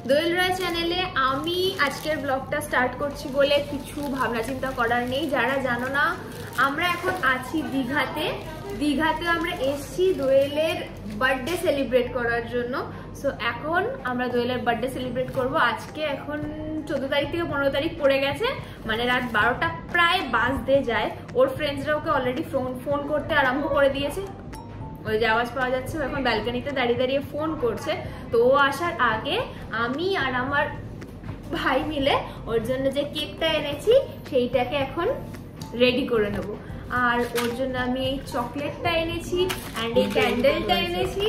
দোয়েল রায় চ্যানেলে আমি আজকের ব্লগটা স্টার্ট করছি বলে কিছু ভাবনা চিন্তা করার নেই। যারা জানো না, আমরা এখন আছি দীঘাতে আমরা এসছি দোয়েলের বার্থডে সেলিব্রেট করার জন্য। সো এখন আমরা দোয়েলের বার্থডে সেলিব্রেট করব। আজকে এখন 14 তারিখ থেকে 15 তারিখ পড়ে গেছে, মানে রাত 12টা প্রায় বাজতে যায়। ওর ফ্রেন্ডসরা ওকে অলরেডি ফোন করতে আরম্ভ করে দিয়েছে। ওই যে আওয়াজ পাওয়া যাচ্ছে, ও এখন ব্যালকনিতে দাঁড়িয়ে দাঁড়িয়ে ফোন করছে। তো ও আসার আগে আমি আর আমার ভাই মিলে ওর জন্য যে কেকটা এনেছি সেইটাকে এখন রেডি করে নেব। আর ওর জন্য আমি এই চকলেটটা এনেছি অ্যান্ড এই ক্যান্ডেলটা এনেছি।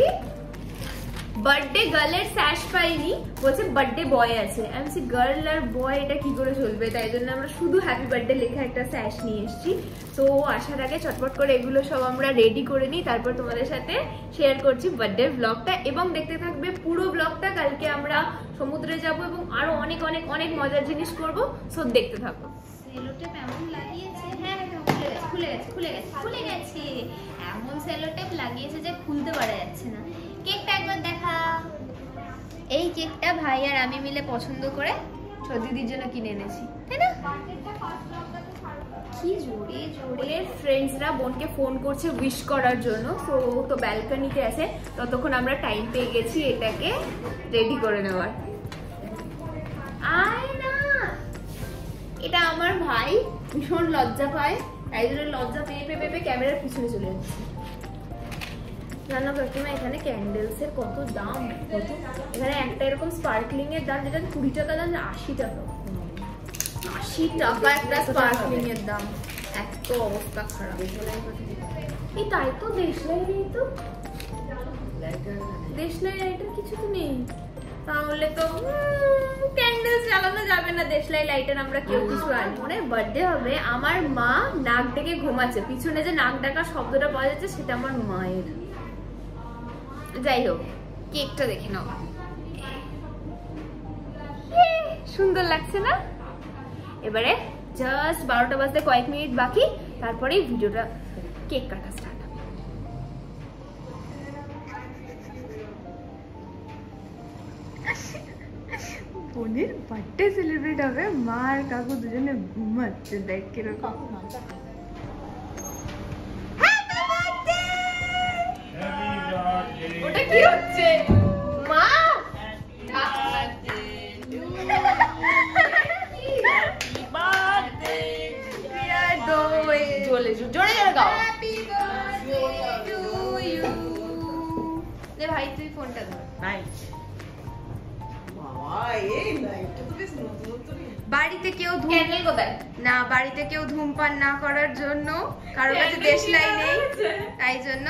বার্থডে গার্লের স্যাশ পাইনি, বলছে বার্থডে বয় আছে। আমি বলছি গার্ল আর বয় এটা কি করে চলবে, তাই জন্য আমরা শুধু হ্যাপি বার্থডে লেখা একটা স্যাশ নিয়ে এসেছি। তো আসার আগে চটপট করে এগুলো সব আমরা রেডি করে নিই, তারপর তোমাদের সাথে শেয়ার করছি বার্থডে ব্লগটা। এবং দেখতে থাকবে পুরো ব্লগটা। কালকে আমরা সমুদ্রে যাব এবং আরো অনেক অনেক অনেক মজার জিনিস করবো। সো দেখতে থাকো। সেলোটেপ এমন লাগিয়েছে, হ্যাঁ খুলে গেছে। এমন সেলোটেপ লাগিয়েছে যে খুলতে পারা যাচ্ছে না। কেকটা একবার দেখা। এই কেকটা ভাই আর আমি মিলে পছন্দ করে দিদির জন্য কিনে এনেছি, তাই না? কি জোরে জোরে ফ্রেন্ডসরা বোনকে ফোন করছে উইশ করার জন্য। তো ব্যালকনিতে আছে, ততক্ষণ আমরা টাইম পেয়ে গেছি এটাকে রেডি করে নেওয়ার। আয় না, এটা আমার ভাই ভীষণ লজ্জা পায়, তাই জন্য লজ্জা পেয়ে ক্যামেরার পিছনে চলে যাচ্ছে। জানো কাকিমা, এখানে ক্যান্ডেলস এর কত দাম, এখানে একটা এরকম স্পার্কলিং এর দাম যেটা 20 টাকা দাম, 80 টাকা। 80 টাকা একটা স্পার্কলিং এর দাম। এত অবস্থা খারাপ। এই তাই তো দেশলাই নেই, তো দেশলাই লাইটার কিছু তো নেই, তাহলে তো ক্যান্ডেল জ্বালানো যাবে না। দেশলাই লাইটার আমরা কেউ কিছু আনবো না। বার্থডে হবে, আমার মা নাক ডেকে ঘুমাচ্ছে। পিছনে যে নাক ডাকার শব্দটা পাওয়া যাচ্ছে সেটা আমার মায়ের। যাই হোক, কেকটা দেখে নাও, সুন্দর লাগছে না? এবারে জাস্ট 12টা বাজতে কয়েক মিনিট বাকি, তারপরে ভিডিওটা কেক কাটা স্টার্ট হবে। বোনের বার্থডে সেলিব্রেট হবে, মা আর কাকু দুজনে ঘুমাচ্ছে। দেখ কিরকম। ওটা কি হচ্ছে মা? জোরে জোরে গাও। ভাই তুই ফোনটা ধর। বাড়িতে কেউ না, বাড়িতে কেউ ধূমপান না করার জন্য, কারোর কাছে দেশলাই নেই, তাই জন্য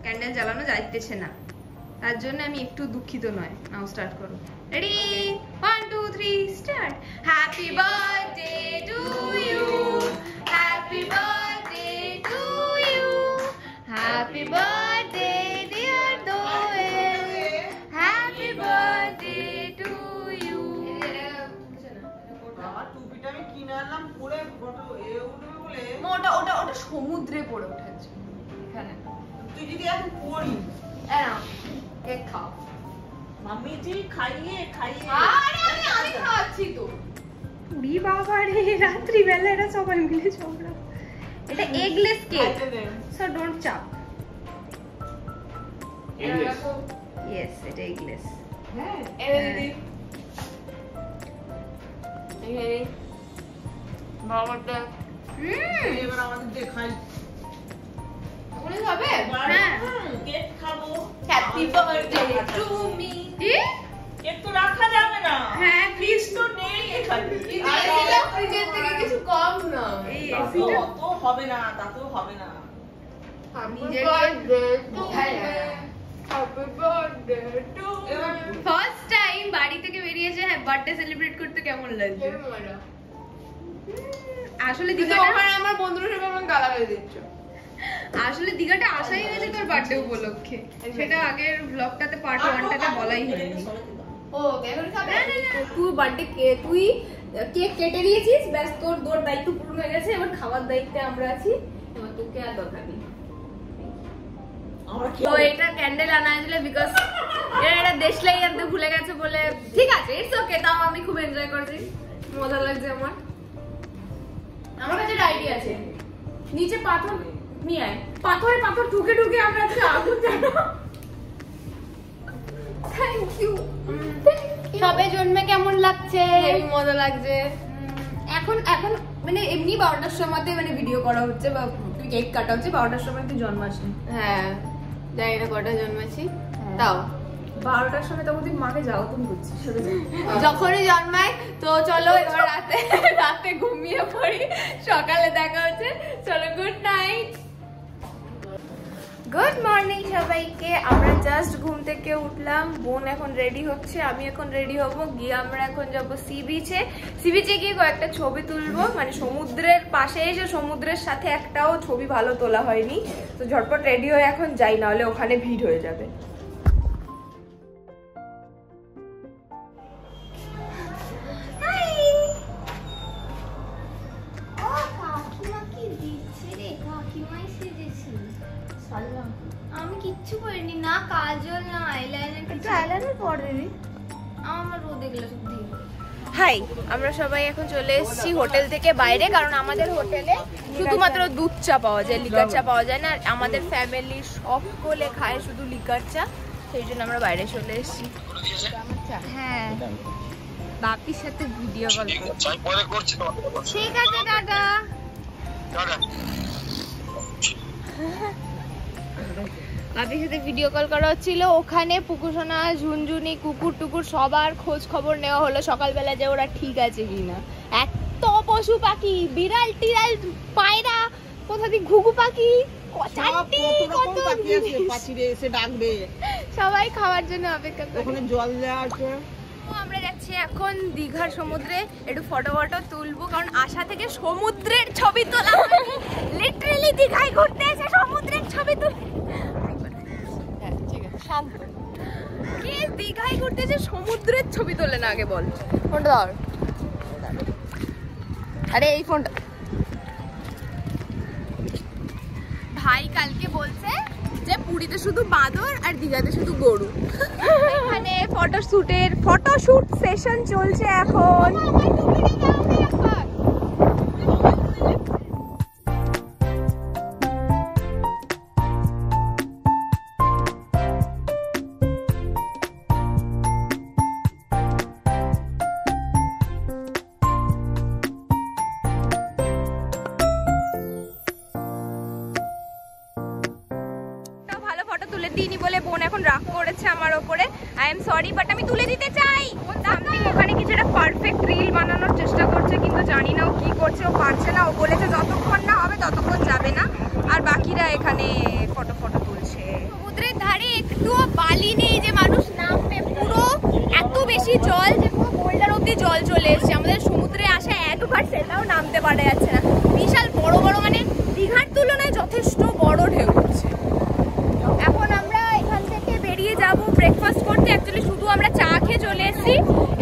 ক্যান্ডেল জ্বালানো যাইতেছে না। তার জন্য আমি একটু দুঃখিত নয়। নাও স্টার্ট করো। Ready, 1 2 3 start. Happy birthday to you, happy birthday to you, happy birthday dear Doyel, happy birthday to you. ওটা সমুদ্রে পড়ে উঠেছে। তুই যদি এখন পড়ি কেক খাও। মাম্মি জি খাইয়ে আরে আমি খাওয়াচ্ছি তো। পুরি বাবা রে, রাত্রি বেলা এরা সবাই মিলে ঝগড়া। এটা এগলেস কেক, সো ডোন্ট চাপ। এগলেস? ইয়েস, এটা এগলেস। হ্যাঁ এনে দিদি। এই বাবাটা এবার আমাদের দেখাই। ওরে যাবে? হ্যাঁ কেক খাবো। Happy birthday to me. Cake তো রাখা যাবে না। হ্যাঁ প্লিজ তো নেই এখানে। এটা ফ্রিজের থেকে কিছু কম না। এই এসিটা তো হবে না, তা তো হবে না। নিজের birthday to happy birthday two. First time বাড়ি থেকে বেরিয়েছে, হ্যাঁ বার্থডে সেলিব্রেট করতে কেমন লাগছে? আসলে দীঘাটা আমার বন্ধুরা সবাই আমাকে গালাগালি দিচ্ছ। আসলে দীঘাটা আসাই হয়েছে তোর বার্থডে উপলক্ষে, সেটা আগের ব্লগটাতে পার্ট 1টাতে বলাই হয়নি। ও এখন খাবে না? তুই বার্থডে তুই কেক কেটে দিয়েছিস, ব্যাস তোর দায়িত্ব পূর্ণ হয়ে গেছে। এবার খাওয়ার দায়িত্বে আমরা আছি, এবার তোকে আর দরকার নেই। তো এটা ক্যান্ডেল আনা হয়েছিল বিকজ এটা দেশলাই আনতে ভুলে গেছে বলে। ঠিক আছে, ইটস ওকে, তাও আমি খুব এনজয় করছি, মজা লাগছে আমার। আমার কাছে একটা আইডিয়া আছে, নিচে পাথর নিয়ে আয়, পাথরে পাথর ঠুকে ঠুকে আমরা আজকে আগুন জ্বালাবো। Thank you. সবে জন্মে কেমন লাগছে? মজা লাগছে। এখন এখন মানে এমনি 12টার সময় মানে ভিডিও করা হচ্ছে বা কেক কাটা হচ্ছে, 12টার সময় তুই জন্মাসনি। হ্যাঁ, জানি না কটা জন্মাছি, তাও 12টার সময় তখন তুই মাকে যাও তুমি করছিস। যখনই জন্মায় তো চলো এবার রাতে ঘুমিয়ে পড়ি, সকালে দেখা হচ্ছে, চলো গুড নাইট। গুড মর্নিং সবাইকে। আমরা জাস্ট ঘুম থেকে উঠলাম, বোন এখন রেডি হচ্ছে, আমি এখন রেডি হব, গিয়ে আমরা এখন যাবো সি বিচে। সি বিচে গিয়ে কয়েকটা ছবি তুলবো, মানে সমুদ্রের পাশে এসে সমুদ্রের সাথে একটাও ছবি ভালো তোলা হয়নি, তো ঝটপট রেডি হয়ে এখন যাই, না হলে ওখানে ভিড় হয়ে যাবে। আমি কিচ্ছু করিনি, না কাজল না আইলাইনার, কিছু আইলাইনার পর দিবি, আমার রোদে গেলে সত্যি। হাই, আমরা সবাই এখন চলে এসেছি হোটেল থেকে বাইরে, কারণ আমাদের হোটেলে শুধুমাত্র দুধ চা পাওয়া যায়, লিকার চা পাওয়া যায় না। আর আমাদের ফ্যামিলি সকলে খায় শুধু লিকার চা, সেই জন্য আমরা বাইরে চলে এসেছি। হ্যাঁ, বাপির সাথে ভিডিও কল করছি। ঠিক আছে, টাটা। বাপির সাথে ভিডিও কল করা হচ্ছিল, ওখানে পুকুরসোনা, ঝুনঝুনি, কুকুর টুকুর সবার খোঁজ খবর নেওয়া হলো সকালবেলা যে ওরা ঠিক আছে কিনা। এত পশু পাখি, বিড়াল টিড়াল, পায়রা, কোথা দিয়ে ঘুঘু পাখি, সবাই খাওয়ার জন্য অপেক্ষা করে, ওখানে জল দেওয়া আছে। আমরা যাচ্ছি এখন দীঘার সমুদ্রে, একটু ফটো তুলবো, কারণ আশা থেকে সমুদ্রের ছবি তোলা হয়নি, লিটারালি দীঘায় ঘুরতে এসে সমুদ্রের ছবি তুল। শান্ত, কে দীঘায় ঘুরতে এসে সমুদ্রের ছবি তোলে না? আগে বল, ফোনটা ধর। আরে এই ফোনটা ভাই কালকে বলছে যে পুরীতে শুধু বাঁদর আর দীঘাতে শুধু গরু। এখানে ফটোশুট সেশন চলছে এখন। দিইনি বলে বোন এখন রাগ করেছে আমার ওপরে, আই এম সরি, বাট আমি তুলে দিতে চাই। ওখানে কিছু একটা পারফেক্ট রিল বানানোর চেষ্টা করছে, কিন্তু জানি না ও কি করছে, ও পারছে না। ও বলেছে যতক্ষণ না হবে ততক্ষণ যাবে না, আর বাকিরা এখানে ফটো তুলছে। সমুদ্রের ধারে একটুও বালি নেই যে মানুষ নামবে, পুরো এত বেশি জল যে পুরো বোল্ডার অব্দি জল চলে এসছে। আমাদের সমুদ্রে আসা একবার সেটাও নামতে পারা যাচ্ছে না, বিশাল বড় বড়, মানে দীঘার তুলনায় যথেষ্ট বড় ঢেউ হচ্ছে। এখন আমরা এখান থেকে বেরিয়ে যাব ব্রেকফাস্ট করতে, অ্যাকচুয়ালি শুধু আমরা চা খেয়ে চলে এসেছি।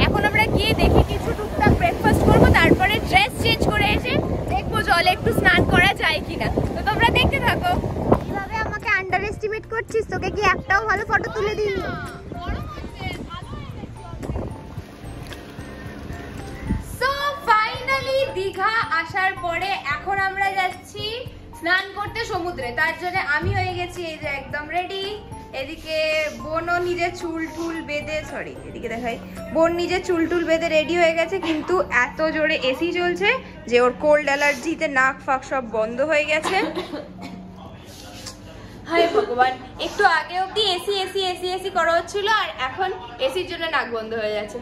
এখন আমরা গিয়ে দেখি কিছু টুকটাক ব্রেকফাস্ট করবো, তারপরে ড্রেস চেঞ্জ করে এসে দেখবো জলে একটু স্নান করা যায় কিনা। তো তোমরা দেখতে থাকো। কিভাবে আমাকে আন্ডার এস্টিমেট করছিস, তোকে কি একটাও ভালো ফটো তুলে দিই? সো ফাইনালি দীঘা আসার পরে এখন আমরা যাচ্ছি স্নান করতে সমুদ্রে। তার জন্য আমি হয়ে গেছি এই যে একদম রেডি। এদিকে বোনও নিজে চুল বেঁধে, সরি এদিকে দেখাই, বোন নিজে চুল বেঁধে রেডি হয়ে গেছে, কিন্তু এত জোরে এসি চলছে যে ওর কোল্ড অ্যালার্জিতে নাক ফাঁক সব বন্ধ হয়ে গেছে। হায় ভগবান, একটু আগে অব্দি এসি করা হচ্ছিল, আর এখন এসির জন্য নাক বন্ধ হয়ে যাচ্ছে।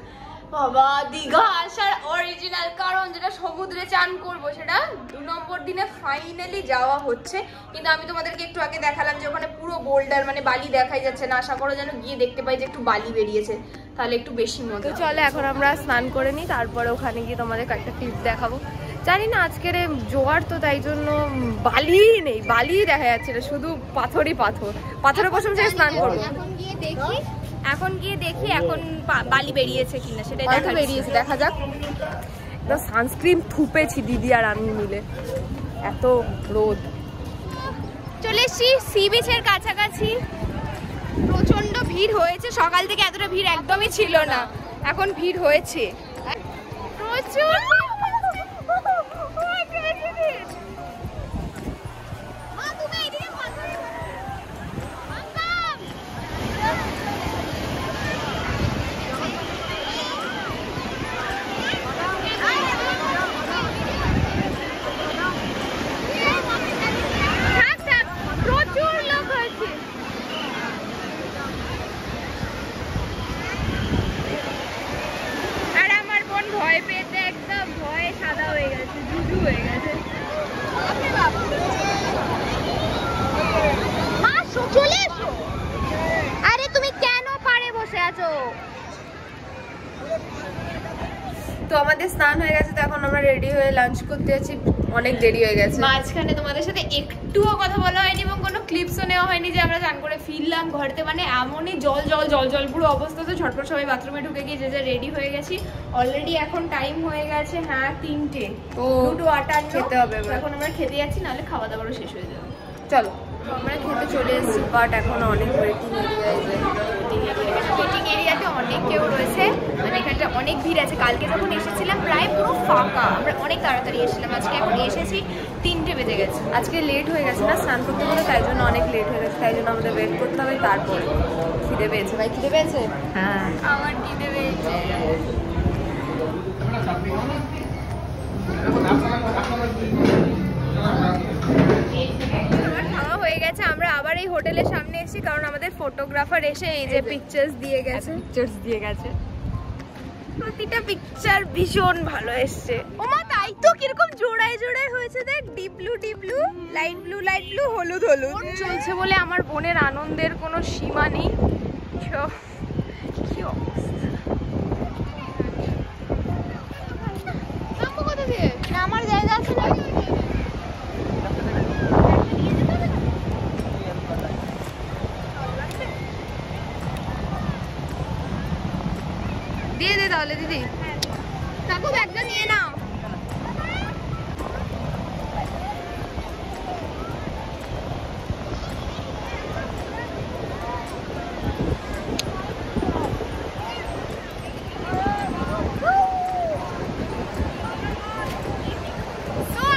বাবা, দীঘা আসার অরিজিনাল কারণ যেটা সমুদ্রে চান করবো, সেটা 2 নম্বর দিনে ফাইনালি যাওয়া হচ্ছে। কিন্তু আমি তোমাদেরকে একটু আগে দেখালাম যে ওখানে পুরো বোল্ডার, মানে বালি দেখাই যাচ্ছে না। আশা করো যেন গিয়ে দেখতে পাই যে একটু বালি বেরিয়েছে, তাহলে একটু বেশি মজা। চলে এখন আমরা স্নান করে নিই, তারপরে ওখানে গিয়ে তোমাদের কয়েকটা টিপস দেখাবো। জানি না আজকের জোয়ার তো, তাই জন্য বালি নেই, বালি দেখা যাচ্ছে না, শুধু পাথরই পাথরের কসম থেকে স্নান করবো। এখন গিয়ে দেখি এখন বালি বেরিয়েছে কিনা, সেটাই বেরিয়েছে, দেখা যাক। সানস্ক্রিন থুপেছি দিদি আর আমি মিলে, এত রোদ। চলে এসছি সি বিচের কাছাকাছি। প্রচন্ড ভিড় হয়েছে, সকাল থেকে এতটা ভিড় একদমই ছিল না, এখন ভিড় হয়েছে প্রচুর। তো আমাদের স্নান হয়ে গেছে, তো এখন আমরা রেডি হয়ে লাঞ্চ করতে যাচ্ছি, অনেক দেরি হয়ে গেছে। মাঝখানে তোমাদের সাথে একটুও কথা বলা হয়নি এবং কোনো ক্লিপসও নেওয়া হয়নি যে আমরা চান করে ফিরলাম ঘরেতে, মানে এমনই জল জল জল জল পুরো অবস্থা। তো ঝটপট সবাই বাথরুমে ঢুকে গিয়ে যে রেডি হয়ে গেছি। অলরেডি এখন টাইম হয়ে গেছে 3টে, তো 2:58 খেতে হবে। এখন আমরা খেতে যাচ্ছি, নাহলে খাওয়া দাওয়ারও শেষ হয়ে যাবে। চলো, আমরা খেতে চলে এসেছি, বাট এখন অনেক ওয়েটিং এরিয়াতে অনেক কেউ রয়েছে, মানে এখানটা অনেক ভিড় আছে। কালকে যখন এসেছিলাম প্রায় পুরো ফাঁকা, আমরা অনেক তাড়াতাড়ি এসেছিলাম। আজকে এখন এসেছি 3টে বেজে গেছে। আজকে লেট হয়ে গেছে না স্নান করতে গেলে, তাই জন্য অনেক লেট হয়ে গেছে, তাই জন্য আমাদের ওয়েট করতে হবে। তারপর খিদে পেয়েছে, ভাই খিদে পেয়েছে? হ্যাঁ, আমার খিদে পেয়েছে। হয়ে গেছে, আমরা আবার এই হোটেলের সামনে এসেছি, কারণ আমাদের ফটোগ্রাফার এসে এই যে পিকচার্স দিয়ে গেছে। প্রতিটা পিকচার ভীষণ ভালো এসছে। ওমা তাই তো, কিরকম জোড়ায় জোড়ায় হয়েছে দেখ, ডিপ ব্লু লাইট ব্লু হলুদ চলছে বলে আমার বোনের আনন্দের কোনো সীমা নেই। কি অবস্থা, আমার জায়গা আছে না? দিয়ে দে তাহলে দিদি, কাকু ব্যাগটা নিয়ে নাও।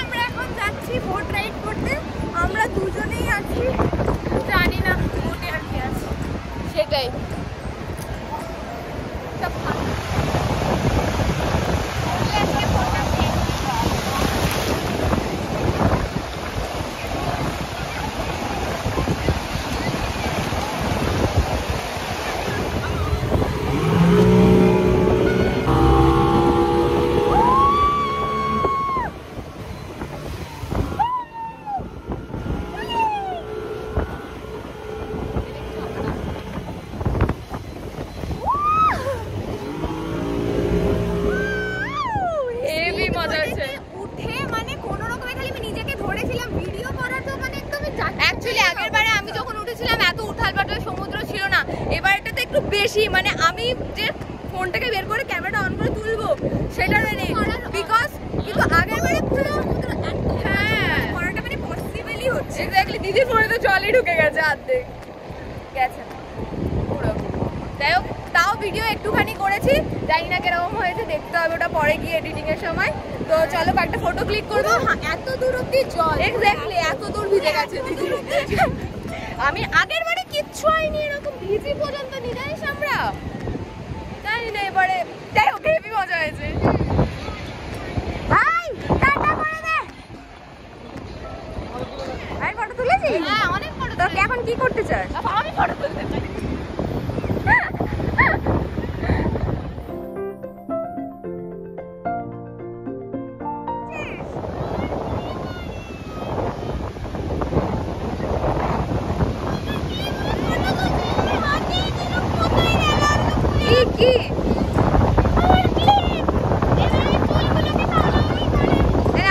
আমরা এখন যাচ্ছি বোট রাইড করতে। আমরা দুজনেই আছি, জানি না বোটে আর কি আছে, সেটাই। বেশি মানে আমি যে ফোনটাকে বের করে ক্যামেরাটা অন করে তুলবো সেটা নেই, বিকজ কিন্তু আগের বারে পুরো হ্যাঁ করাটা মানে পসিবলই হচ্ছে। এক্স্যাক্টলি, দিদির ফোনে তো জলই ঢুকে গেছে, অর্ধেক গেছে পুরো। যাই হোক, তাও ভিডিও একটুখানি করেছি, জানি না কিরকম হয়েছে, দেখতে হবে ওটা পরে গিয়ে এডিটিং এর সময়। তো চলো একটা ফটো ক্লিক করবো। এত দূর অব্দি জল, এক্স্যাক্টলি এত দূর ভিজে গেছে দিদি। আমি আগের বারে কিচ্ছু হয়নি, এরকম ভিজি পর্যন্ত নিয়ে যাইস আমরা, জানি না এবারে। যাই হোক, হেভি মজা হয়েছে। ভাই টাটা করে দে। ভাই ফটো তুলেছিস? হ্যাঁ, অনেক ফটো। তো এখন কি করতে চাস? আমি ফটো তুলতে চাই। কি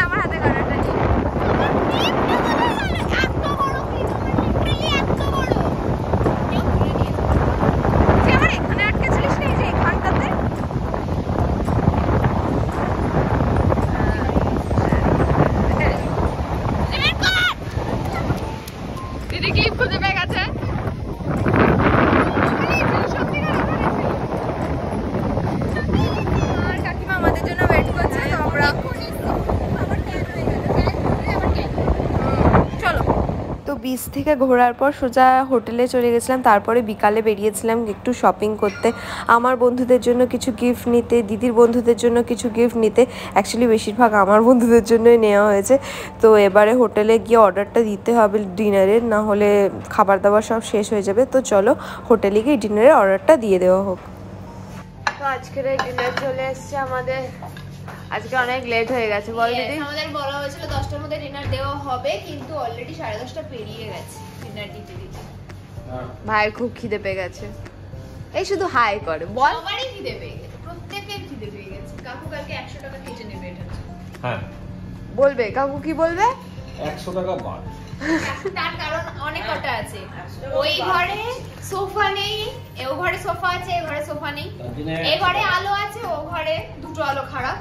আমার হাতে কাটাটা বিচ থেকে ঘোরার পর সোজা হোটেলে চলে গেছিলাম, তারপরে বিকালে বেরিয়েছিলাম একটু শপিং করতে, আমার বন্ধুদের জন্য কিছু গিফট নিতে, দিদির বন্ধুদের জন্য কিছু গিফট নিতে। অ্যাকচুয়ালি বেশিরভাগ আমার বন্ধুদের জন্যই নেওয়া হয়েছে। তো এবারে হোটেলে গিয়ে অর্ডারটা দিতে হবে ডিনারের, না হলে খাবার দাবার সব শেষ হয়ে যাবে। তো চলো হোটেলে গিয়ে ডিনারের অর্ডারটা দিয়ে দেওয়া হোক। তো আজকের ডিনার চলে এসছে আমাদের, আজকে অনেক লেট হয়ে গেছে বল দিদি। আমাদের বলা হয়েছিল 10টার মধ্যে ডিনার দেওয়া হবে, কিন্তু অলরেডি 10:30 পেরিয়ে গেছে ডিনার দিতে দিতে। ভাইয়ের খুব খিদে পেয়ে গেছে, এই শুধু হাই করে বল। সবারই খিদে পেয়ে গেছে, প্রত্যেকের খিদে পেয়ে গেছে। কাকু কালকে 100 টাকা কেটে নেবে এটা। হ্যাঁ বলবে কাকু কি বলবে? 100 টাকা বাদ। তার কারণ অনেক কটা আছে, ওই ঘরে সোফা নেই, ও ঘরে সোফা আছে, এই ঘরে সোফা নেই, এই ঘরে আলো আছে, ও ঘরে দুটো আলো খারাপ,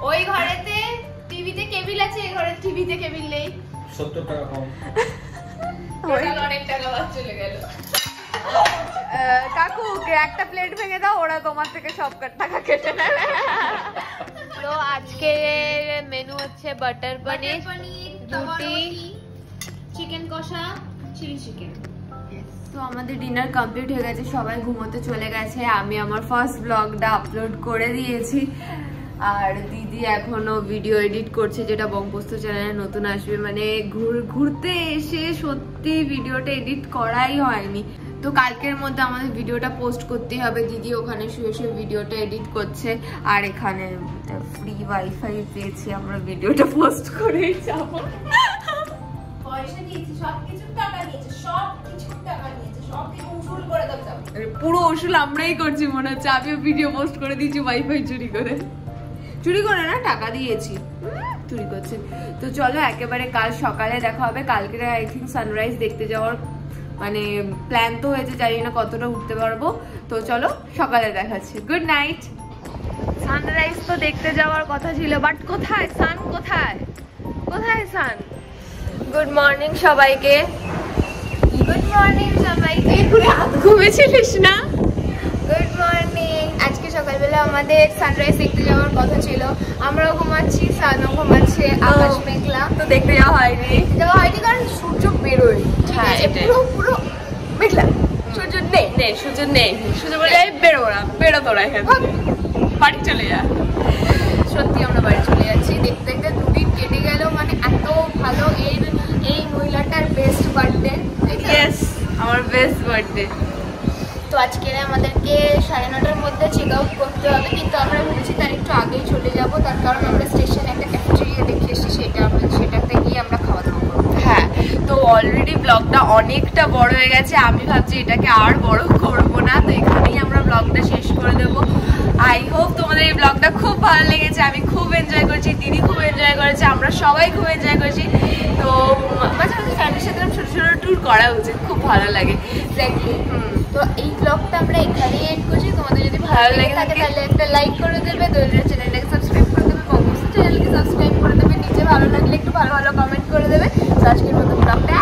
ওই ঘরেতে টিভিতে কেবিল আছে, এই ঘরে টিভিতে কেবিল নেই, 70 টাকা কম। টোটাল অনেক টাকা বাদ চলে গেল। কাকু একটা প্লেট ভেঙে দাও, ওরা তোমার থেকে সব টাকা কেটে নেবে। তো আজকের মেনু হচ্ছে বাটার পনির, রুটি, চিকেন কষা, চিলি চিকেন। তো আমাদের ডিনার কমপ্লিট হয়ে গেছে, সবাই ঘুমোতে চলে গেছে। আমি আমার ফার্স্ট ব্লগটা আপলোড করে দিয়েছি, আর দিদি এখনো ভিডিও এডিট করছে, যেটা বঙ্গপোস্ত চ্যানেলে নতুন আসবে। মানে ঘুরতে এসে সত্যি ভিডিওটা এডিট করাই হয়নি। তো কালকের মধ্যে আমাদের ভিডিওটা পোস্ট করতে হবে। দিদি ওখানে শুয়ে শুয়ে ভিডিওটা এডিট করছে, আর এখানে ফ্রি ওয়াইফাই পেয়েছি, আমরা ভিডিওটা পোস্ট করেই যাবো। পয়সা দিয়েছি, সবকিছু টাকা নিয়েছে, সবকিছু টাকা নিয়েছে, সবকিছু উসুল করে দাও। পুরো উসুল আমরাই করছি মনে হচ্ছে, আমিও ভিডিও পোস্ট করে দিয়েছি ওয়াইফাই চুরি করে। চুরি করে না, টাকা দিয়েছি, চুরি করছে। তো চলো একেবারে কাল সকালে দেখা হবে। কালকে আই থিঙ্ক সানরাইজ দেখতে যাওয়ার মানে প্ল্যান তো হয়েছে, জানি না কতটা উঠতে পারবো। তো চলো সকালে দেখাচ্ছি। Good night. সানরাইজ তো দেখতে যাওয়ার কথা ছিল, বাট কোথায় সান, কোথায় কোথায় সান? গুড মর্নিং সবাইকে। গুড মর্নিং সবাইকে। ঘুমেছিলিস না? Good morning. আজকে সকালবেলা আমাদের সানরাইজ দেখতে যাওয়ার কথা ছিল, আমরাও ঘুমাচ্ছি, সানও ঘুমাচ্ছে, আকাশ মেঘলা। তো দেখতে যাওয়া হয়নি, কারণ সূর্য বেরোয়, হ্যাঁ পুরো পুরো মেঘলা, সূর্য নেই, সূর্য নেই, সূর্য বলে বেরো না, বেরো তোরা এখানে, বাড়ি চলে যা। সত্যি আমরা বাড়ি চলে যাচ্ছি। দেখতে দেখতে 2 দিন কেটে গেল, মানে এত ভালো। এই মহিলাটার বেস্ট বার্থডে। ইয়েস, আমার বেস্ট বার্থডে। তো আজকে আমাদেরকে 9:30টার মধ্যে চেক আউট করতে হবে, কিন্তু আমরা ভেবেছি তার একটু আগেই চলে যাব, তার কারণ আমরা স্টেশনে একটা ক্যাফেটেরিয়া দেখে এসেছি, সেটাতে গিয়ে আমরা খাওয়া দাওয়া করবো। হ্যাঁ, তো অলরেডি ব্লগটা অনেকটা বড় হয়ে গেছে, আমি ভাবছি এটাকে আর বড় করবো না, তো এখানেই আমরা ব্লগটা শেষ করে দেবো। আই হোপ তোমাদের এই ব্লগটা খুব ভালো লেগেছে, আমি খুব এনজয় করেছি, দিদি খুব এনজয় করেছে, আমরা সবাই খুব এনজয় করেছি। তো মাঝে মাঝে ফ্যামিলির সাথে ছোটো ছোটো ট্যুর করা উচিত, খুব ভালো লাগে। এক্স্যাক্টলি। তো এই ব্লগটা আমরা এখানেই এড করছি। তোমাদের যদি ভালো লেগে থাকে তাহলে একটা লাইক করে দেবে, দোলের চ্যানেলটাকে সাবস্ক্রাইব করে দেবে, বঙ্গপোস্ত চ্যানেলকে সাবস্ক্রাইব করে দেবে, নিচে ভালো লাগলে একটু ভালো ভালো কমেন্ট করে দেবে। তো আজকের মতো ব্লগটা